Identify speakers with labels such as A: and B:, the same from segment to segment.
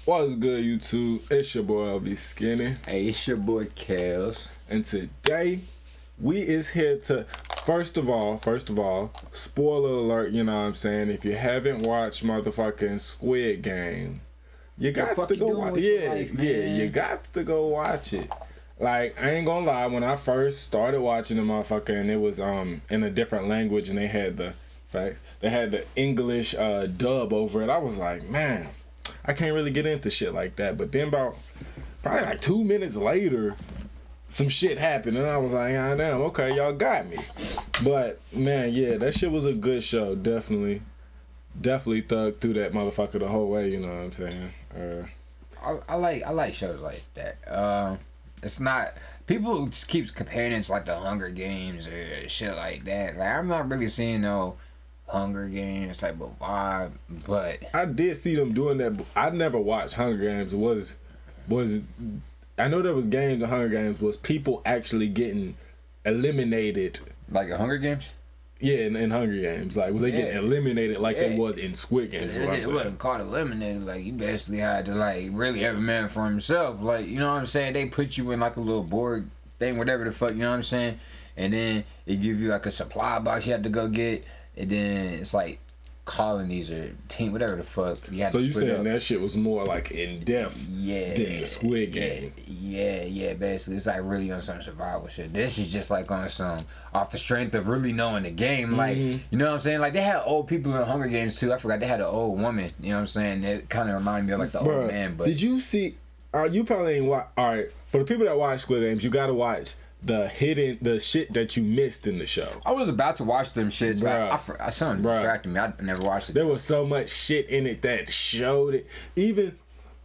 A: What's good, YouTube? It's your boy LB Skinny.
B: Hey, it's your boy Kels.
A: And today, we is here to, first of all, spoiler alert, you know what I'm saying? If you haven't watched motherfucking Squid Game, you got to go watch it. You got to go watch it. Like, I ain't gonna lie, when I first started watching the motherfucker and it was in a different language and they had the English dub over it, I was like, man, I can't really get into shit like that. But then probably like 2 minutes later, some shit happened and I was like, ah, damn, okay, y'all got me. But man, yeah, that shit was a good show. Definitely thugged through that motherfucker the whole way, you know what I'm saying?
B: I like shows like that. It's not, people just keep comparing it to like the Hunger Games or shit like that. Like, I'm not really seeing no Hunger Games type of vibe, but
A: I did see them doing that. But I never watched Hunger Games. Was I know there was games of Hunger Games. Was people actually getting eliminated?
B: Like the Hunger Games?
A: Yeah, in Hunger Games, like was they getting eliminated like they was in Squid Games?
B: It wasn't called eliminated. Like, you basically had to like really every man for himself. Like, you know what I'm saying? They put you in like a little board thing, whatever the fuck, you know what I'm saying? And then they give you like a supply box you have to go get, and then it's like colonies or team, whatever the fuck.
A: So you saying that shit was more like in depth than the Squid Game?
B: Yeah. Basically, it's like really on some survival shit. This is just like on some off the strength of really knowing the game. Like, you know what I'm saying? Like, they had old people in Hunger Games too. I forgot they had an old woman. You know what I'm saying? It kind of reminded me of like the old man. But
A: did you see? You probably ain't watch. All right, for the people that watch Squid Games, you gotta watch the shit that you missed in the show.
B: I was about to watch them shits, but something distracted me. I never watched it.
A: There was so much shit in it that showed it. Even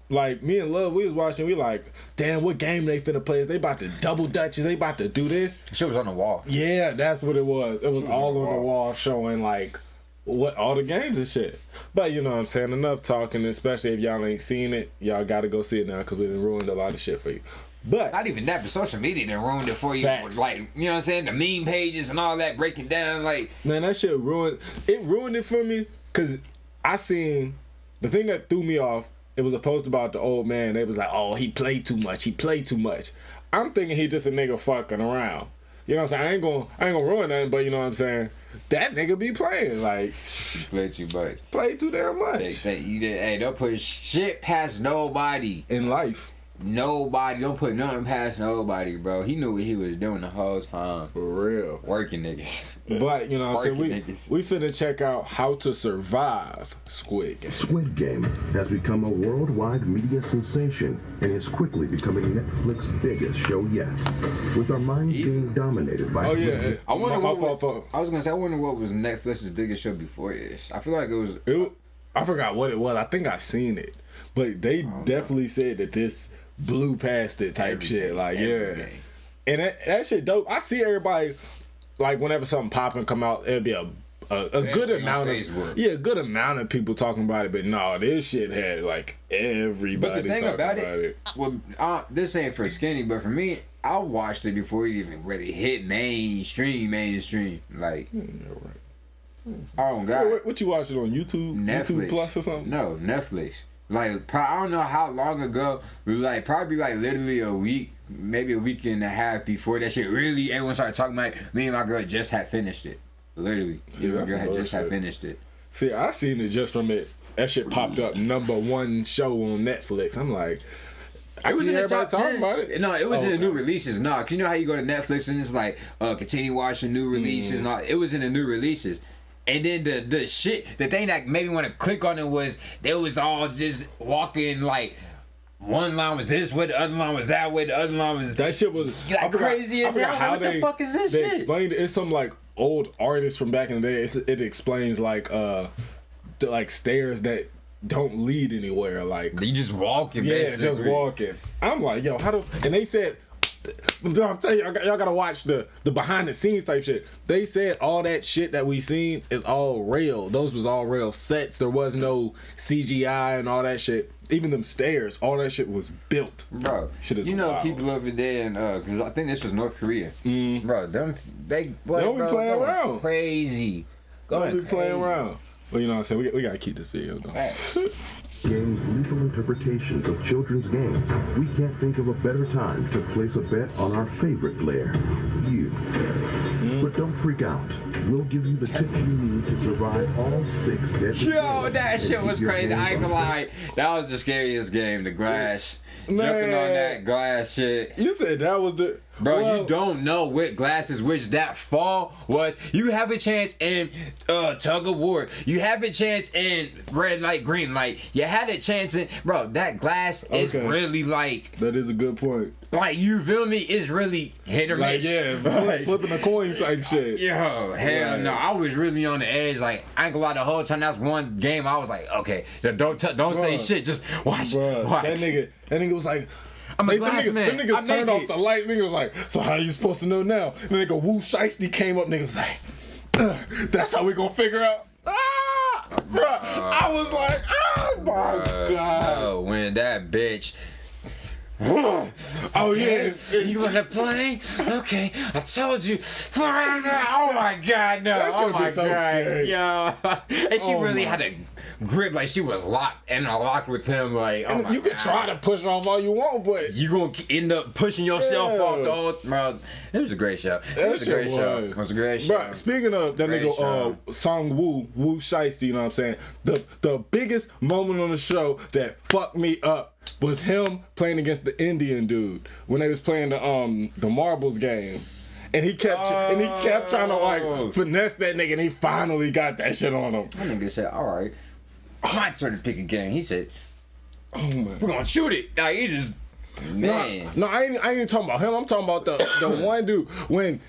A: like me and Love, we was watching. We like, damn, what game they finna play? Is they about to double dutches? They about to do this?
B: Shit was on the wall.
A: Yeah, that's what it was. It was all on the wall showing like what all the games and shit. But you know what I'm saying? Enough talking. Especially if y'all ain't seen it, y'all gotta go see it now because we done ruined a lot of shit for you. But
B: not even that, but social media done ruined it for you.
A: Facts.
B: Like, you know what I'm saying? The meme pages and all that breaking down, like,
A: man, that shit ruined it for me. Cause I seen the thing that threw me off. It was a post about the old man. They was like, oh, he played too much. I'm thinking he just a nigga fucking around. You know what I'm saying? I ain't gonna ruin nothing, but you know what I'm saying? That nigga be playing like
B: play too much.
A: Play too damn much.
B: Hey, don't put shit past nobody
A: in life.
B: Nobody, don't put nothing past nobody, bro. He knew what he was doing the whole time.
A: For real.
B: Working niggas.
A: But, you know what I'm saying? We finna check out How to Survive Squid Game.
C: Squid Game has become a worldwide media sensation and is quickly becoming Netflix's biggest show yet. With our minds being dominated by
A: Squid Game.
B: I wonder I was gonna say, I wonder what was Netflix's biggest show before this. I feel like it was...
A: I forgot what it was. I think I seen it. But they definitely said that this blew past it type shit. Like, yeah. And that shit dope. I see everybody, like, whenever something pop and come out, it'll be a good amount of good amount of people talking about it. But no, this shit had like everybody.
B: But the thing about
A: it,
B: well, this ain't for Skinny, but for me, I watched it before it even really hit mainstream. Like, oh god,
A: what you watching on YouTube?
B: Netflix.
A: YouTube Plus or something?
B: No, Netflix. Like, I don't know how long ago, like, probably like literally a week, maybe a week and a half before that shit really everyone started talking about it. Me and my girl just had finished it. Literally. My girl had just had finished it.
A: See, I seen it just from it. That shit popped up #1 show on Netflix. I'm like,
B: it was in the top 10.
A: About it.
B: No, it was in the new releases. No, cause you know how you go to Netflix and it's like, continue watching new releases and all. It was in the new releases. And then the shit, the thing that made me want to click on it was they was all just walking like one line was this way, the other line was that way, the other line was
A: that shit was
B: like crazy as hell. What the fuck is this shit?
A: They explained it. It's some like old artists from back in the day. It explains like like stairs that don't lead anywhere. Like
B: you just walking.
A: Yeah,
B: basically.
A: just walking. I'm like, yo, how do? And they said. I'm telling you, y'all gotta watch the behind the scenes type shit. They said all that shit that we seen is all real. Those was all real sets. There was no CGI and all that shit. Even them stairs, all that shit was built.
B: Bro, shit is wild. People over there, and because I think this was North Korea. Bro, they be playing around. Crazy.
A: Don't be playing around. Well, you know what I'm saying? We gotta keep this video going.
C: game's lethal interpretations of children's games, we can't think of a better time to place a bet on our favorite player, you. But don't freak out. We'll give you the tips you need to survive all 6 deadly
B: Yo,
C: games
B: that
C: and
B: shit
C: keep
B: was
C: your
B: crazy. I
C: hands
B: ain't gonna
C: on
B: lie. That was the scariest game, the glass.
A: Man.
B: Jumping on that glass shit.
A: You said that was the...
B: Bro,
A: well,
B: you don't know what glasses which that fall was. You have a chance in tug of war. You have a chance in red light, green light. You had a chance in... Bro, that glass is
A: Okay.
B: really like...
A: That is a good point.
B: Like, you feel me? It's really hit or
A: Like,
B: miss.
A: yeah, flipping a coin type shit.
B: Yo, hell
A: Right.
B: no. I was really on the edge. Like, I ain't gonna lie, the whole time that was one game, I was like, okay, don't say
A: Bruh.
B: shit. Just watch.
A: Bruh,
B: Watch.
A: that nigga was like...
B: I'm a glass man.
A: Them niggas
B: I
A: turned
B: make
A: off
B: it.
A: the light. Nigga was like, so how you supposed to know now? And nigga Woo Shiesty came up. Nigga was like, that's how we gonna figure out. Ah, bruh. I was like, oh my god.
B: Oh, when that bitch.
A: Oh yeah.
B: You wanna play? Okay, I told you. Oh my god, no.
A: That shit
B: Oh
A: be
B: my
A: so
B: god.
A: scary.
B: Yo. And she
A: Oh
B: really
A: my.
B: had a grip, like she was locked with him. Like, oh my
A: You can
B: god.
A: try to push it off all you want, but
B: You gonna end up pushing yourself
A: Yeah.
B: off the whole. Bro, it was a great show. It was a great show. It was a great show.
A: Bruh, speaking of that
B: Great
A: nigga Song Woo Shiesty, you know what I'm saying? The biggest moment on the show that fucked me up was him playing against the Indian dude when they was playing the marbles game. And he kept trying to like finesse that nigga, and he finally got that shit on him.
B: That nigga said, all right, my turn to pick a game. He said,
A: Oh my.
B: we're gonna shoot it. Like, he just, man.
A: No, I ain't even talking about him. I'm talking about the one dude when.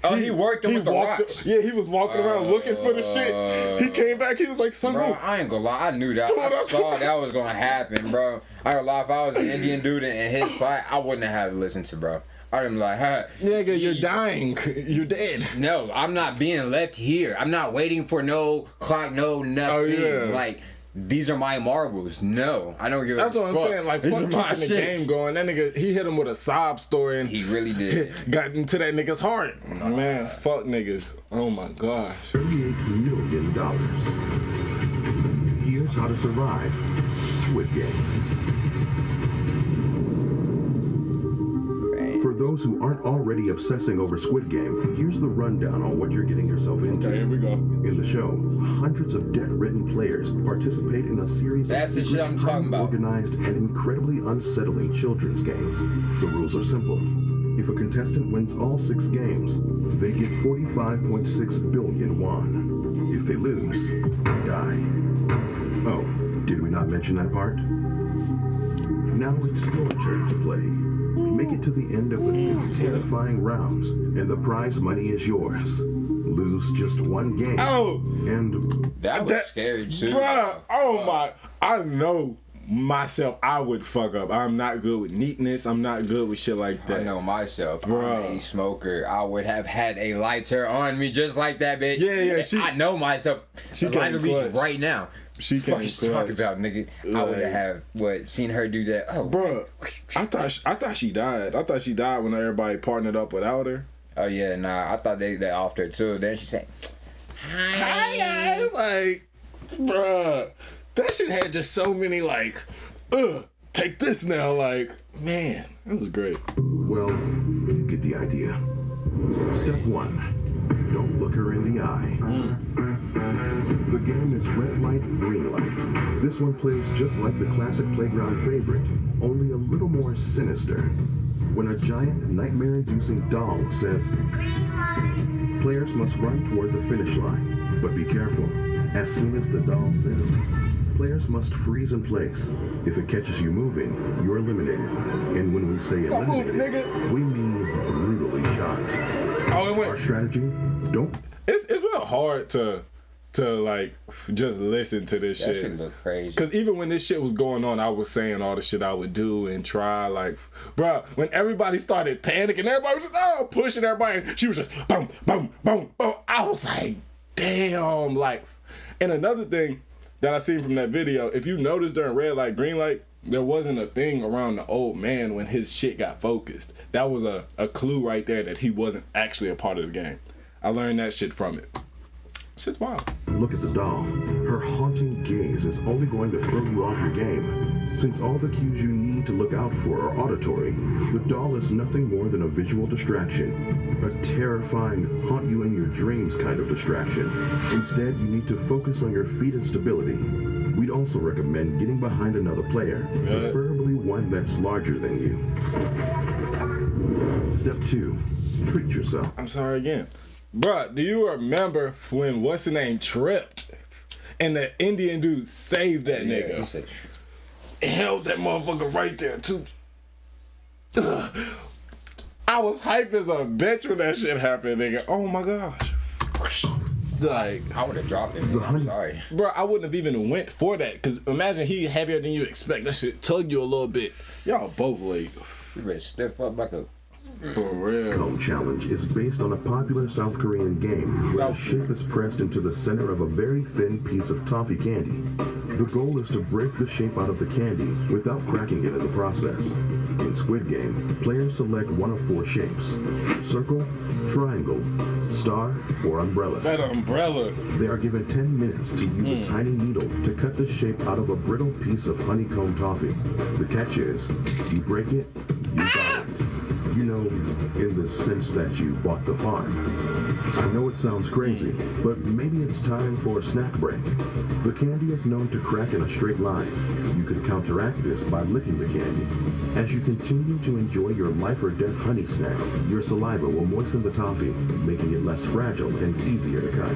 B: Oh, he worked him with the rocks.
A: Yeah, he was walking around looking for the shit. He came back. He was like, "Son,
B: Bro,
A: Woo."
B: I ain't gonna lie. I knew that. I saw that was gonna happen, bro. I ain't gonna lie. If I was an Indian dude in his spot, I wouldn't have listened to, bro. I'd be like, huh.
A: Nigga, you're dying. You're dead.
B: No, I'm not being left here. I'm not waiting for no clock, no nothing.
A: Oh, yeah.
B: Like, these are my marbles. No, I don't give
A: That's
B: a
A: what I'm
B: fuck.
A: saying. Like,
B: These
A: fuck
B: are my
A: keeping the
B: shits.
A: game going. That nigga, he hit him with a sob story and
B: He really did.
A: got into that nigga's heart. Man, fuck niggas. Oh my gosh.
C: $38 million. Here's how to survive Squid Game. For those who aren't already obsessing over Squid Game, here's the rundown on what you're getting yourself into.
A: Okay, here we go.
C: In the show, hundreds of debt-ridden players participate in a series
B: That's
C: of
B: the shit I'm talking about.
C: organized and incredibly unsettling children's games. The rules are simple. If a contestant wins all 6 games, they get 45.6 billion won. If they lose, they die. Oh, did we not mention that part? Now it's your turn to play. Make it to the end of the 6 terrifying rounds, and the prize money is yours. Lose just 1 game.
A: Oh,
C: And
B: That was scary too.
A: bruh. Oh my. I know myself. I would fuck up. I'm not good with neatness. I'm not good with shit like that.
B: I know myself.
A: Bruh.
B: I'm a smoker. I would have had a lighter on me just like that, bitch.
A: Yeah,
B: I know myself.
A: she
B: A
A: came
B: lighter leash
A: clutch.
B: right now.
A: She
B: Fuck
A: came
B: you talking
A: clutch.
B: about, nigga? I would
A: Like-
B: have seen her do that. Oh,
A: Bruh, I thought she died. I thought she died when everybody partnered up without her.
B: Oh yeah, nah. I thought they offed her too. Then she said,
A: Hi guys, like, bruh, that shit had just so many like, take this now, like, man, that was great.
C: well, you get the idea. Step 1. Don't look her in the eye. The game is red light, green light. This one plays just like the classic playground favorite, only a little more sinister. When a giant, nightmare-inducing doll says, players must run toward the finish line, but be careful. As soon as the doll says, players must freeze in place. If it catches you moving, you're eliminated. And when we say
A: Stop moving,
C: eliminated,
A: nigga.
C: we mean brutally shot.
A: Oh, it
C: Our
A: went.
C: strategy, don't
A: It's real hard to like just listen to this
B: that
A: shit.
B: shit look crazy.
A: Cause even when this shit was going on, I was saying all the shit I would do and try. Like, bruh, when everybody started panicking, everybody was just pushing everybody, and she was just boom, boom, boom, boom. I was like, damn, like. And another thing that I seen from that video, if you notice during red light, green light, there wasn't a thing around the old man when his shit got focused. That was a clue right there that he wasn't actually a part of the game. I learned that shit from it. Shit's wild.
C: look at the doll. Her her haunting gaze is only going to throw you off your game. Since all the cues you need to look out for are auditory, the doll is nothing more than a visual distraction. A terrifying, haunt you in your dreams kind of distraction. Instead, you need to focus on your feet and stability. We'd also recommend getting behind another player, preferably one that's larger than you. Step 2. Treat yourself.
A: I'm sorry again. Bruh, do you remember when what's the name tripped and the Indian dude saved that nigga?
B: He said,
A: Held that motherfucker right there too. I was hyped as a bitch when that shit happened, nigga. Oh my gosh. Like,
B: I would have dropped him. I'm sorry.
A: Bro, I wouldn't have even went for that. Cause imagine he heavier than you expect. That shit tug you a little bit. Y'all both late.
B: You better stiff up like a...
A: For real.
C: Cone Challenge is based on a popular South Korean game where the shape is pressed into the center of a very thin piece of toffee candy. The goal is to break the shape out of the candy without cracking it in the process. In Squid Game, players select one of 4 shapes: circle, triangle, star, or umbrella.
A: That umbrella.
C: They are given 10 minutes to use a tiny needle to cut the shape out of a brittle piece of honeycomb toffee. The catch is, you break it, you got it. You know, in the sense that you bought the farm. I know it sounds crazy, but maybe it's time for a snack break. The candy is known to crack in a straight line. You can counteract this by licking the candy. As you continue to enjoy your life or death honey snack, your saliva will moisten the toffee, making it less fragile and easier to cut.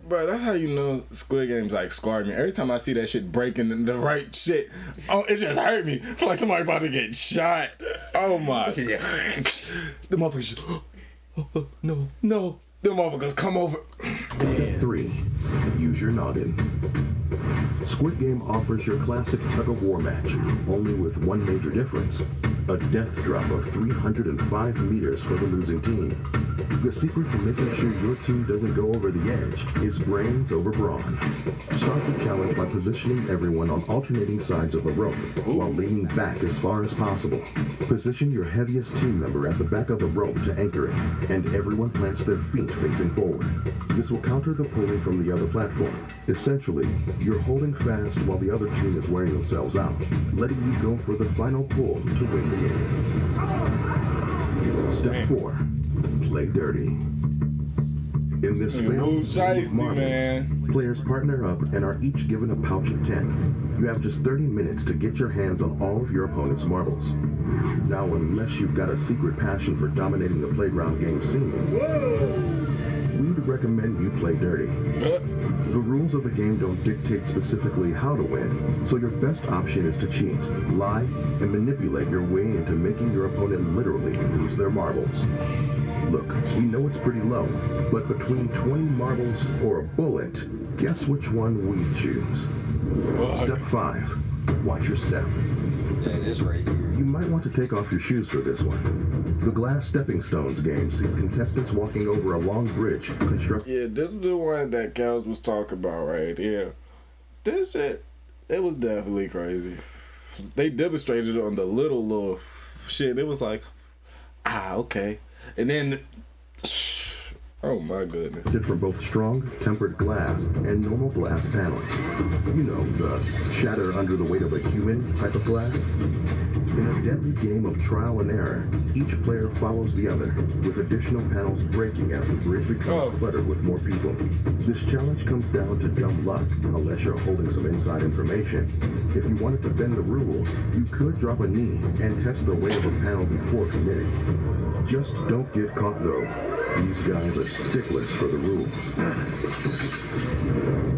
A: Bro, that's how you know Squid Game's like scarred me. Every time I see that shit breaking the right shit, oh, it just hurt me. I feel like somebody about to get shot. Oh my. The motherfuckers just, no. The motherfuckers come over.
C: Step 3. Use your noggin. Squid Game offers your classic tug-of-war match, only with one major difference: a death drop of 305 meters for the losing team. The secret to making sure your team doesn't go over the edge is brains over brawn. Start the challenge by positioning everyone on alternating sides of the rope while leaning back as far as possible. Position your heaviest team member at the back of the rope to anchor it, and everyone plants their feet facing forward. This will counter the pulling from the other platform. Essentially, you're holding fast while the other team is wearing themselves out, letting you go for the final pull to win the game. Step 4. Play dirty. In this film, players partner up and are each given a pouch of 10. You have just 30 minutes to get your hands on all of your opponent's marbles. Now, unless you've got a secret passion for dominating the playground game scene, we would recommend you play dirty. The rules of the game don't dictate specifically how to win, so your best option is to cheat, lie, and manipulate your way into making your opponent literally lose their marbles. Look, we know it's pretty low, but between 20 marbles or a bullet, guess which one we choose. Step 5. Watch your step.
B: Yeah, it is right here.
C: You might want to take off your shoes for this one. The Glass Stepping Stones game sees contestants walking over a long bridge constructed.
A: Yeah, this is the one that Kels was talking about right here. This shit, it was definitely crazy. They demonstrated it on the little shit. It was like, okay. And then, oh my goodness.
C: From both strong, tempered glass and normal glass panels. You know, the shatter under the weight of a human type of glass. In a deadly game of trial and error, each player follows the other, with additional panels breaking as the bridge becomes cluttered with more people. This challenge comes down to dumb luck, unless you're holding some inside information. If you wanted to bend the rules, you could drop a knee and test the weight of a panel before committing. Just don't get caught though. These guys are sticklers for the rules.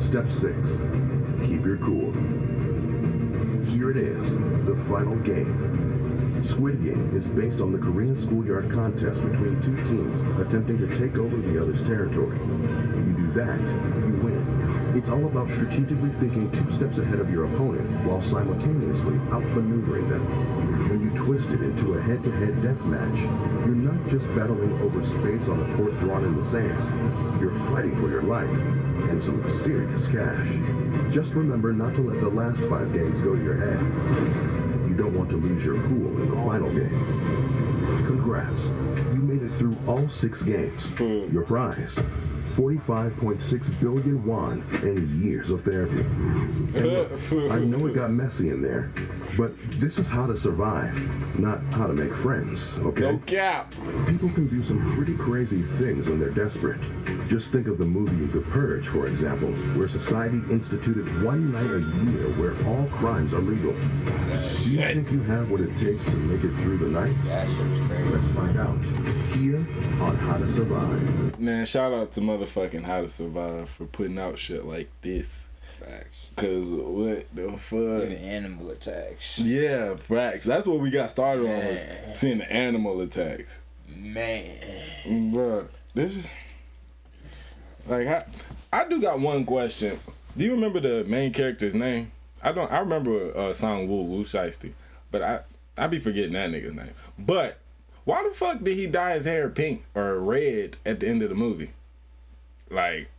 C: Step 6. Keep your cool. Here it is, the final game. Squid Game is based on the Korean schoolyard contest between 2 teams attempting to take over the other's territory. You do that, you win. It's all about strategically thinking 2 steps ahead of your opponent while simultaneously outmaneuvering them. When you twist it into a head-to-head death match, you're not just battling over space on a court drawn in the sand. You're fighting for your life and some serious cash. Just remember not to let the last 5 games go to your head. You don't want to lose your cool in the final game. Congrats. You made it through all 6 games. Your prize, 45.6 billion won and years of therapy. And I know it got messy in there, but this is how to survive, not how to make friends, okay?
A: No cap.
C: People can do some pretty crazy things when they're desperate. Just think of the movie The Purge, for example, where society instituted one night a year where all crimes are legal. Do you think you have what it takes to make it through the night?
B: That shit's crazy.
C: Let's find out here on How to Survive.
A: Man, shout out to motherfucking How to Survive for putting out shit like this.
B: Facts.
A: Cause what the fuck?
B: Even animal attacks.
A: Yeah, facts. That's what we got started on, was
B: Man.
A: seeing the animal attacks.
B: Man.
A: Bruh, this is like I do got one question. Do you remember the main character's name? I remember Song Woo Shiesty, but I be forgetting that nigga's name. But why the fuck did he dye his hair pink or red at the end of the movie? Like,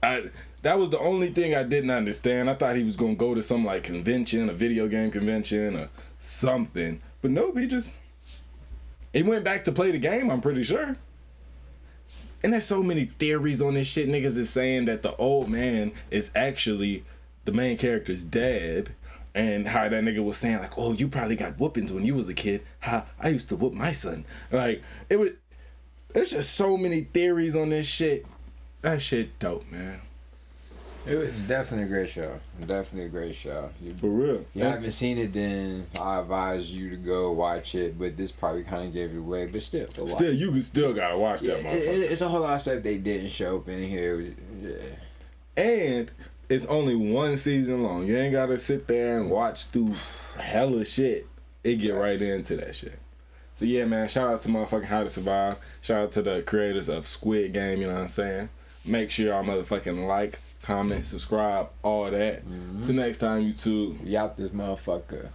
A: that was the only thing I didn't understand. I thought he was gonna go to some like convention, a video game convention or something. But nope, he went back to play the game, I'm pretty sure. And there's so many theories on this shit. Niggas is saying that the old man is actually the main character's dad. And how that nigga was saying like, oh, you probably got whoopings when you was a kid. How I used to whoop my son. Like, there's just so many theories on this shit. That shit dope, man.
B: It was definitely a great show. Definitely a great show.
A: For real.
B: If you haven't seen it, then I advise you to go watch it. But this probably kind of gave it away. But still, go watch
A: Still,
B: it.
A: you can still gotta watch that motherfucker.
B: It's a whole lot of stuff they didn't show up in here. Yeah.
A: And it's only one season long. You ain't gotta sit there and watch through hella shit. It get right into that shit. So yeah, man, shout out to motherfucking How to Survive. Shout out to the creators of Squid Game, you know what I'm saying? Make sure y'all motherfucking like, comment, subscribe, all that. Till next time, YouTube.
B: We out this motherfucker.